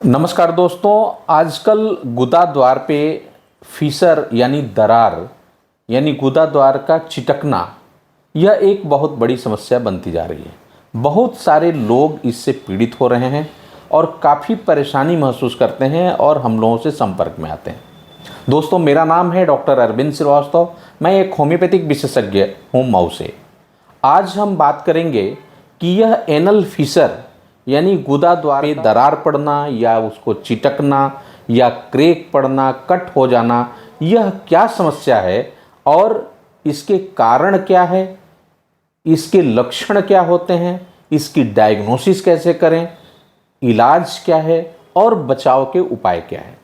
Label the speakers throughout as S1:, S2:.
S1: नमस्कार दोस्तों। आजकल गुदा द्वार पे फीसर यानी दरार यानी गुदा द्वार का चिटकना यह एक बहुत बड़ी समस्या बनती जा रही है। बहुत सारे लोग इससे पीड़ित हो रहे हैं और काफ़ी परेशानी महसूस करते हैं और हम लोगों से संपर्क में आते हैं। दोस्तों, मेरा नाम है डॉक्टर अरविंद श्रीवास्तव। मैं एक होम्योपैथिक विशेषज्ञ हूँ मऊ से। आज हम बात करेंगे कि यह एनल फीसर यानी गुदा द्वार में दरार पड़ना या उसको चिटकना या क्रैक पड़ना, कट हो जाना, यह क्या समस्या है और इसके कारण क्या है, इसके लक्षण क्या होते हैं, इसकी डायग्नोसिस कैसे करें, इलाज क्या है और बचाव के उपाय क्या है।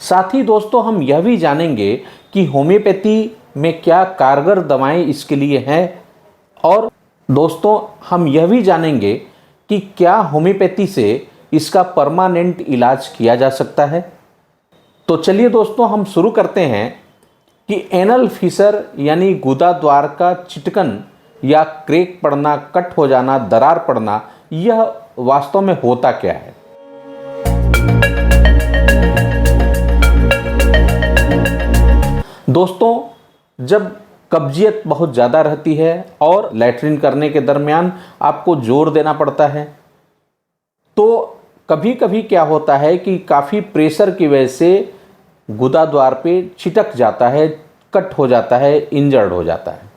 S1: साथ ही दोस्तों, हम यह भी जानेंगे कि होम्योपैथी में क्या कारगर दवाएं इसके लिए हैं और दोस्तों हम यह भी जानेंगे कि क्या होम्योपैथी से इसका परमानेंट इलाज किया जा सकता है। तो चलिए दोस्तों, हम शुरू करते हैं कि एनल फीसर यानी गुदा द्वार का चिटकन या क्रैक पड़ना, कट हो जाना, दरार पड़ना, यह वास्तव में होता क्या है। दोस्तों, जब कब्जियत बहुत ज़्यादा रहती है और लैट्रिन करने के दरमियान आपको जोर देना पड़ता है, तो कभी कभी क्या होता है कि काफ़ी प्रेशर की वजह से गुदा द्वार पे चिटक जाता है, कट हो जाता है, इंजर्ड हो जाता है।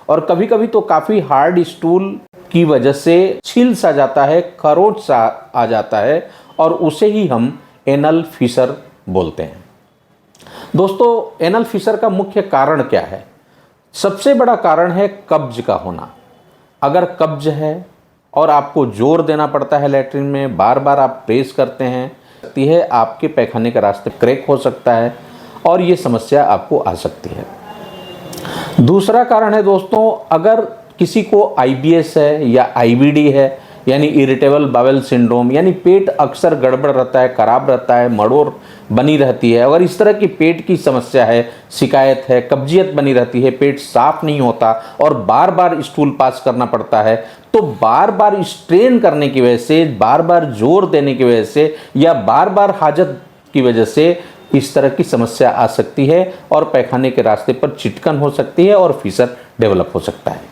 S1: और कभी कभी तो काफ़ी हार्ड स्टूल की वजह से छील सा जाता है, खरोंच सा आ जाता है और उसे ही हम एनल फीसर बोलते हैं। दोस्तों, एनल फीसर का मुख्य कारण क्या है? सबसे बड़ा कारण है कब्ज का होना। अगर कब्ज है और आपको जोर देना पड़ता है लैट्रिन में, बार बार आप प्रेस करते हैं, आपके पैखाने के रास्ते क्रैक हो सकता है और ये समस्या आपको आ सकती है। दूसरा कारण है दोस्तों, अगर किसी को आईबीएस है या आईबीडी है यानी इरिटेबल बावेल सिंड्रोम, यानी पेट अक्सर गड़बड़ रहता है, खराब रहता है, मड़ोड़ बनी रहती है, अगर इस तरह की पेट की समस्या है, शिकायत है, कब्जियत बनी रहती है, पेट साफ नहीं होता और बार बार स्टूल पास करना पड़ता है, तो बार बार स्ट्रेन करने की वजह से, बार बार जोर देने की वजह से या बार बार हाजत की वजह से इस तरह की समस्या आ सकती है और पैखाने के रास्ते पर चिटकन हो सकती है और फीसर डेवलप हो सकता है।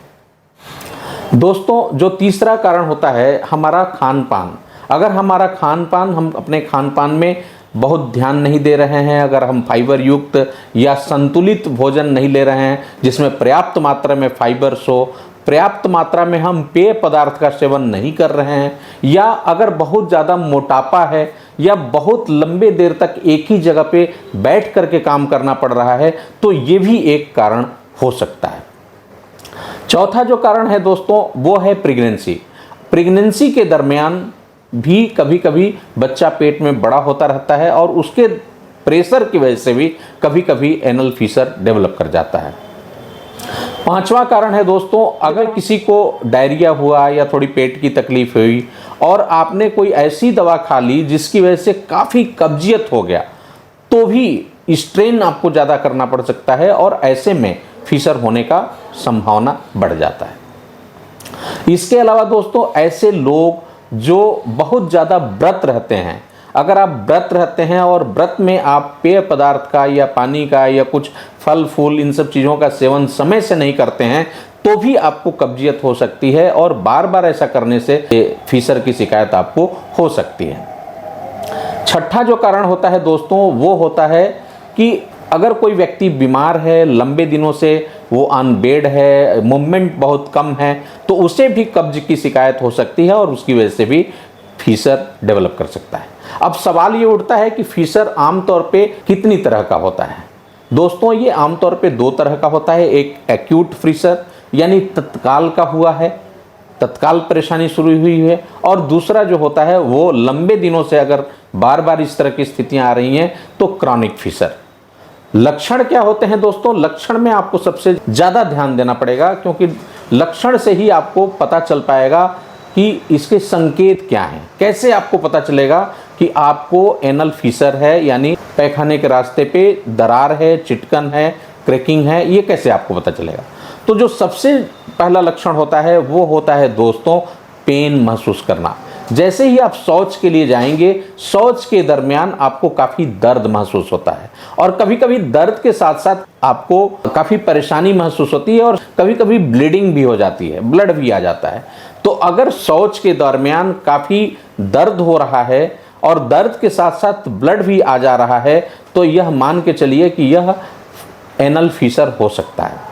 S1: दोस्तों, जो तीसरा कारण होता है हमारा खान पान। अगर हमारा खान पान, हम अपने खान पान में बहुत ध्यान नहीं दे रहे हैं, अगर हम फाइबर युक्त या संतुलित भोजन नहीं ले रहे हैं जिसमें पर्याप्त मात्रा में फाइबर्स हो, पर्याप्त मात्रा में हम पेय पदार्थ का सेवन नहीं कर रहे हैं, या अगर बहुत ज़्यादा मोटापा है या बहुत लंबे देर तक एक ही जगह पे बैठ करके काम करना पड़ रहा है, तो ये भी एक कारण हो सकता है। चौथा जो कारण है दोस्तों, वो है प्रेगनेंसी। प्रेगनेंसी के दरमियान भी कभी कभी बच्चा पेट में बड़ा होता रहता है और उसके प्रेशर की वजह से भी कभी कभी एनल फीसर डेवलप कर जाता है। पांचवा कारण है दोस्तों, अगर किसी को डायरिया हुआ या थोड़ी पेट की तकलीफ हुई और आपने कोई ऐसी दवा खा ली जिसकी वजह से काफ़ी कब्जियत हो गया, तो भी स्ट्रेन आपको ज़्यादा करना पड़ सकता है और ऐसे में फीसर होने का संभावना बढ़ जाता है। इसके अलावा दोस्तों, ऐसे लोग जो बहुत ज़्यादा व्रत रहते हैं, अगर आप व्रत रहते हैं और व्रत में आप पेय पदार्थ का या पानी का या कुछ फल फूल, इन सब चीज़ों का सेवन समय से नहीं करते हैं, तो भी आपको कब्जियत हो सकती है और बार बार ऐसा करने से फीसर की शिकायत आपको हो सकती है। छठा जो कारण होता है दोस्तों, वो होता है कि अगर कोई व्यक्ति बीमार है, लंबे दिनों से वो ऑन बेड है, मूवमेंट बहुत कम है, तो उसे भी कब्ज की शिकायत हो सकती है और उसकी वजह से भी फीसर डेवलप कर सकता है। अब सवाल ये उठता है कि फीसर आमतौर पे कितनी तरह का होता है। दोस्तों, ये आमतौर पे दो तरह का होता है। एक एक्यूट फीसर यानी तत्काल का हुआ है, तत्काल परेशानी शुरू हुई है, और दूसरा जो होता है वो लंबे दिनों से अगर बार बार इस तरह की स्थितियाँ आ रही हैं तो क्रॉनिक फीसर। लक्षण क्या होते हैं दोस्तों? लक्षण में आपको सबसे ज़्यादा ध्यान देना पड़ेगा, क्योंकि लक्षण से ही आपको पता चल पाएगा कि इसके संकेत क्या हैं। कैसे आपको पता चलेगा कि आपको एनल फीसर है, यानी पैखाने के रास्ते पे दरार है, चिटकन है, क्रैकिंग है, ये कैसे आपको पता चलेगा? तो जो सबसे पहला लक्षण होता है वो होता है दोस्तों पेन महसूस करना। जैसे ही आप शौच के लिए जाएंगे, शौच के दरमियान आपको काफ़ी दर्द महसूस होता है और कभी कभी दर्द के साथ साथ आपको काफ़ी परेशानी महसूस होती है और कभी कभी ब्लीडिंग भी हो जाती है, ब्लड भी आ जाता है। तो अगर शौच के दरमियान काफ़ी दर्द हो रहा है और दर्द के साथ साथ ब्लड भी आ जा रहा है, तो यह मान के चलिए कि यह एनल फीसर हो सकता है।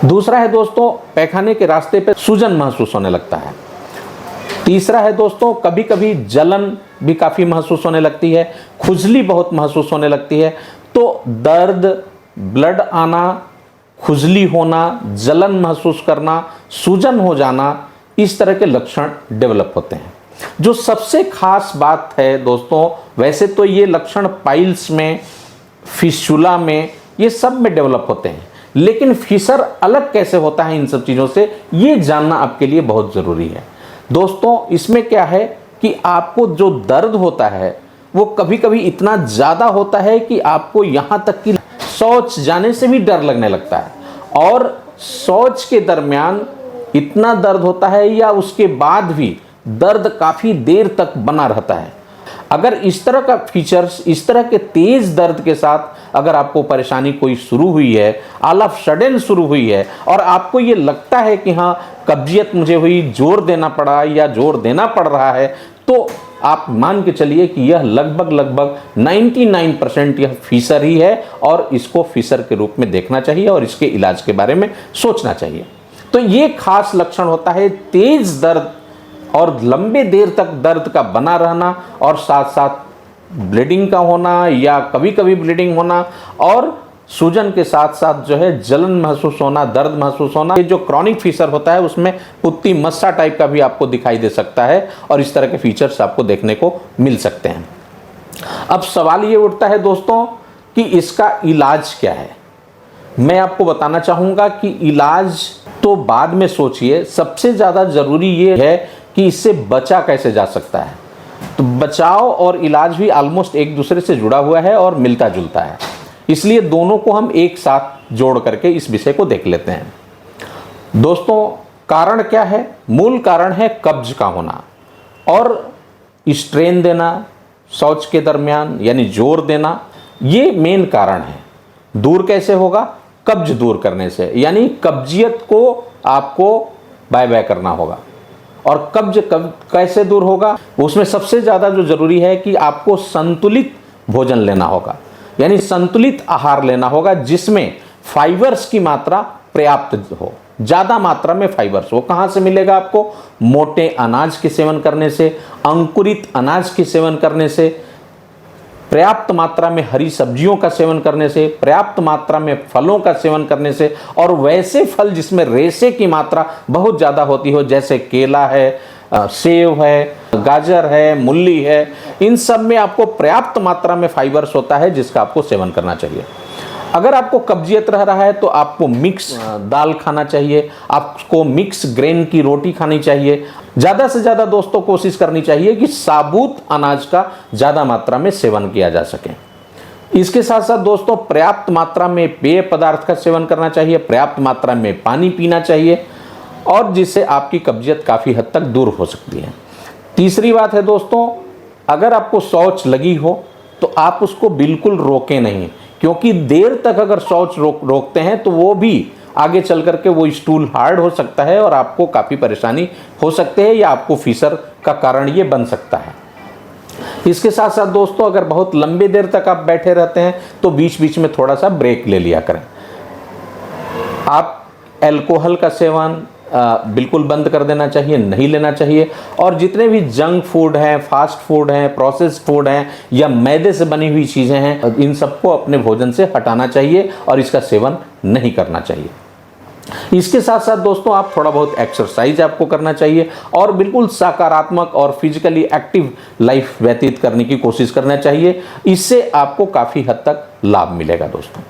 S1: दूसरा है दोस्तों, पैखाने के रास्ते पे सूजन महसूस होने लगता है। तीसरा है दोस्तों, कभी कभी जलन भी काफ़ी महसूस होने लगती है, खुजली बहुत महसूस होने लगती है। तो दर्द, ब्लड आना, खुजली होना, जलन महसूस करना, सूजन हो जाना, इस तरह के लक्षण डेवलप होते हैं। जो सबसे खास बात है दोस्तों, वैसे तो ये लक्षण पाइल्स में, फिस्चुला में, ये सब में डेवलप होते हैं, लेकिन फिशर अलग कैसे होता है इन सब चीज़ों से, ये जानना आपके लिए बहुत ज़रूरी है। दोस्तों इसमें क्या है कि आपको जो दर्द होता है वो कभी कभी इतना ज़्यादा होता है कि आपको यहाँ तक कि शौच जाने से भी डर लगने लगता है और शौच के दरमियान इतना दर्द होता है या उसके बाद भी दर्द काफ़ी देर तक बना रहता है। अगर इस तरह का फीचर्स, इस तरह के तेज़ दर्द के साथ अगर आपको परेशानी कोई शुरू हुई है, ऑल ऑफ सडन शुरू हुई है और आपको ये लगता है कि हाँ कब्जियत मुझे हुई, जोर देना पड़ा या जोर देना पड़ रहा है, तो आप मान के चलिए कि यह लगभग 99% यह फीसर ही है और इसको फीसर के रूप में देखना चाहिए और इसके इलाज के बारे में सोचना चाहिए। तो ये खास लक्षण होता है तेज दर्द और लंबे देर तक दर्द का बना रहना और साथ साथ ब्लीडिंग का होना या कभी कभी ब्लीडिंग होना और सूजन के साथ साथ जो है जलन महसूस होना, दर्द महसूस होना। ये जो क्रॉनिक फीसर होता है उसमें पुत्ती मस्सा टाइप का भी आपको दिखाई दे सकता है और इस तरह के फीचर्स आपको देखने को मिल सकते हैं। अब सवाल ये उठता है दोस्तों कि इसका इलाज क्या है। मैं आपको बताना चाहूँगा कि इलाज तो बाद में सोचिए, सबसे ज़्यादा ज़रूरी ये है कि इससे बचा कैसे जा सकता है। तो बचाव और इलाज भी ऑलमोस्ट एक दूसरे से जुड़ा हुआ है और मिलता जुलता है, इसलिए दोनों को हम एक साथ जोड़ करके इस विषय को देख लेते हैं। दोस्तों कारण क्या है? मूल कारण है कब्ज का होना और स्ट्रेन देना शौच के दरमियान, यानी जोर देना, ये मेन कारण है। दूर कैसे होगा? कब्ज दूर करने से, यानी कब्जियत को आपको बाय बाय करना होगा। और कब्ज कैसे दूर होगा? उसमें सबसे ज़्यादा जो ज़रूरी है कि आपको संतुलित भोजन लेना होगा, यानी संतुलित आहार लेना होगा जिसमें फाइबर्स की मात्रा पर्याप्त हो, ज़्यादा मात्रा में फाइबर्स हो। कहाँ से मिलेगा आपको? मोटे अनाज के सेवन करने से, अंकुरित अनाज के सेवन करने से, पर्याप्त मात्रा में हरी सब्जियों का सेवन करने से, पर्याप्त मात्रा में फलों का सेवन करने से, और वैसे फल जिसमें रेशे की मात्रा बहुत ज़्यादा होती हो, जैसे केला है, सेब है, गाजर है, मूली है, इन सब में आपको पर्याप्त मात्रा में फाइबर्स होता है जिसका आपको सेवन करना चाहिए। अगर आपको कब्जियत रह रहा है तो आपको मिक्स दाल खाना चाहिए, आपको मिक्स ग्रेन की रोटी खानी चाहिए। ज़्यादा से ज़्यादा दोस्तों कोशिश करनी चाहिए कि साबुत अनाज का ज़्यादा मात्रा में सेवन किया जा सके। इसके साथ साथ दोस्तों पर्याप्त मात्रा में पेय पदार्थ का सेवन करना चाहिए, पर्याप्त मात्रा में पानी पीना चाहिए, और जिससे आपकी कब्जियत काफ़ी हद तक दूर हो सकती है। तीसरी बात है दोस्तों, अगर आपको शौच लगी हो तो आप उसको बिल्कुल रोकें नहीं, क्योंकि देर तक अगर शौच रोकते हैं तो वो भी आगे चल करके वो स्टूल हार्ड हो सकता है और आपको काफ़ी परेशानी हो सकती है या आपको फीसर का कारण ये बन सकता है। इसके साथ साथ दोस्तों अगर बहुत लंबे देर तक आप बैठे रहते हैं तो बीच बीच में थोड़ा सा ब्रेक ले लिया करें। आप अल्कोहल का सेवन बिल्कुल बंद कर देना चाहिए, नहीं लेना चाहिए, और जितने भी जंक फूड हैं, फास्ट फूड हैं, प्रोसेस्ड फूड हैं या मैदे से बनी हुई चीज़ें हैं, इन सबको अपने भोजन से हटाना चाहिए और इसका सेवन नहीं करना चाहिए। इसके साथ साथ दोस्तों आप थोड़ा बहुत एक्सरसाइज आपको करना चाहिए और बिल्कुल सकारात्मक और फिजिकली एक्टिव लाइफ व्यतीत करने की कोशिश करना चाहिए। इससे आपको काफ़ी हद तक लाभ मिलेगा दोस्तों।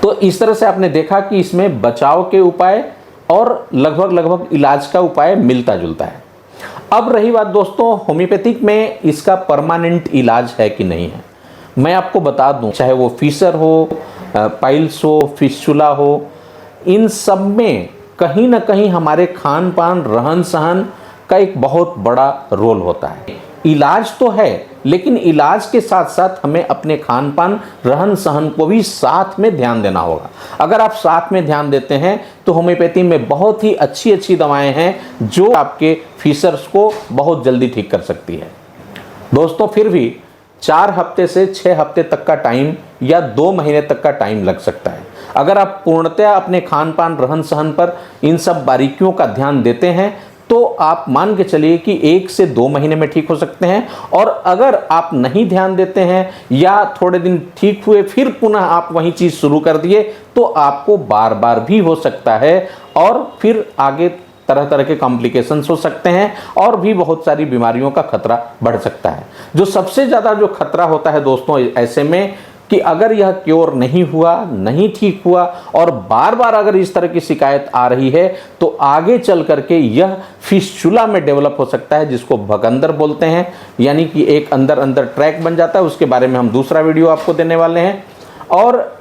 S1: तो इस तरह से आपने देखा कि इसमें बचाव के उपाय और लगभग इलाज का उपाय मिलता जुलता है। अब रही बात दोस्तों होम्योपैथिक में इसका परमानेंट इलाज है कि नहीं है। मैं आपको बता दूं, चाहे वो फीसर हो, पाइल्स हो, फिस्चुला हो, इन सब में कहीं ना कहीं हमारे खान पान, रहन सहन का एक बहुत बड़ा रोल होता है। इलाज तो है, लेकिन इलाज के साथ साथ हमें अपने खान पान, रहन सहन को भी साथ में ध्यान देना होगा। अगर आप साथ में ध्यान देते हैं तो होम्योपैथी में बहुत ही अच्छी अच्छी दवाएं हैं जो आपके फीसर्स को बहुत जल्दी ठीक कर सकती है। दोस्तों, फिर भी 4 हफ्ते से 6 हफ्ते तक का टाइम या 2 महीने तक का टाइम लग सकता है। अगर आप पूर्णतया अपने खान पान, रहन सहन पर इन सब बारीकियों का ध्यान देते हैं तो आप मान के चलिए कि 1 से 2 महीने में ठीक हो सकते हैं। और अगर आप नहीं ध्यान देते हैं या थोड़े दिन ठीक हुए फिर पुनः आप वही चीज़ शुरू कर दिए तो आपको बार बार भी हो सकता है और फिर आगे तरह तरह के कॉम्प्लिकेशंस हो सकते हैं और भी बहुत सारी बीमारियों का खतरा बढ़ सकता है। जो सबसे ज़्यादा जो खतरा होता है दोस्तों ऐसे में, कि अगर यह क्योर नहीं हुआ, नहीं ठीक हुआ और बार बार अगर इस तरह की शिकायत आ रही है तो आगे चल करके यह फिस्चुला में डेवलप हो सकता है, जिसको भगंदर बोलते हैं, यानी कि एक अंदर अंदर ट्रैक बन जाता है। उसके बारे में हम दूसरा वीडियो आपको देने वाले हैं। और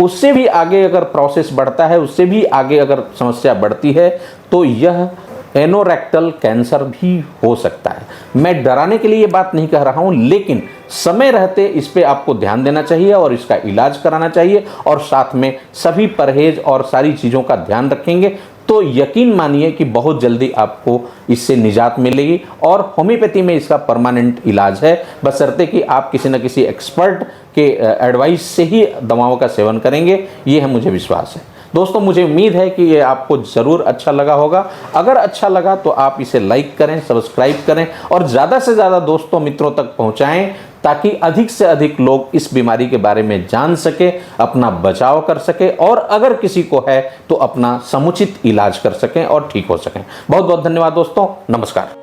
S1: उससे भी आगे अगर प्रोसेस बढ़ता है, उससे भी आगे अगर समस्या बढ़ती है तो यह एनोरेक्टल कैंसर भी हो सकता है। मैं डराने के लिए ये बात नहीं कह रहा हूं, लेकिन समय रहते इस पे आपको ध्यान देना चाहिए और इसका इलाज कराना चाहिए और साथ में सभी परहेज और सारी चीज़ों का ध्यान रखेंगे तो यकीन मानिए कि बहुत जल्दी आपको इससे निजात मिलेगी। और होम्योपैथी में इसका परमानेंट इलाज है, बशर्ते कि आप किसी न किसी एक्सपर्ट के एडवाइस से ही दवाओं का सेवन करेंगे, ये है मुझे विश्वास है। दोस्तों, मुझे उम्मीद है कि ये आपको ज़रूर अच्छा लगा होगा। अगर अच्छा लगा तो आप इसे लाइक करें, सब्सक्राइब करें और ज़्यादा से ज़्यादा दोस्तों मित्रों तक पहुंचाएं ताकि अधिक से अधिक लोग इस बीमारी के बारे में जान सके, अपना बचाव कर सके और अगर किसी को है तो अपना समुचित इलाज कर सकें और ठीक हो सकें। बहुत बहुत धन्यवाद दोस्तों, नमस्कार।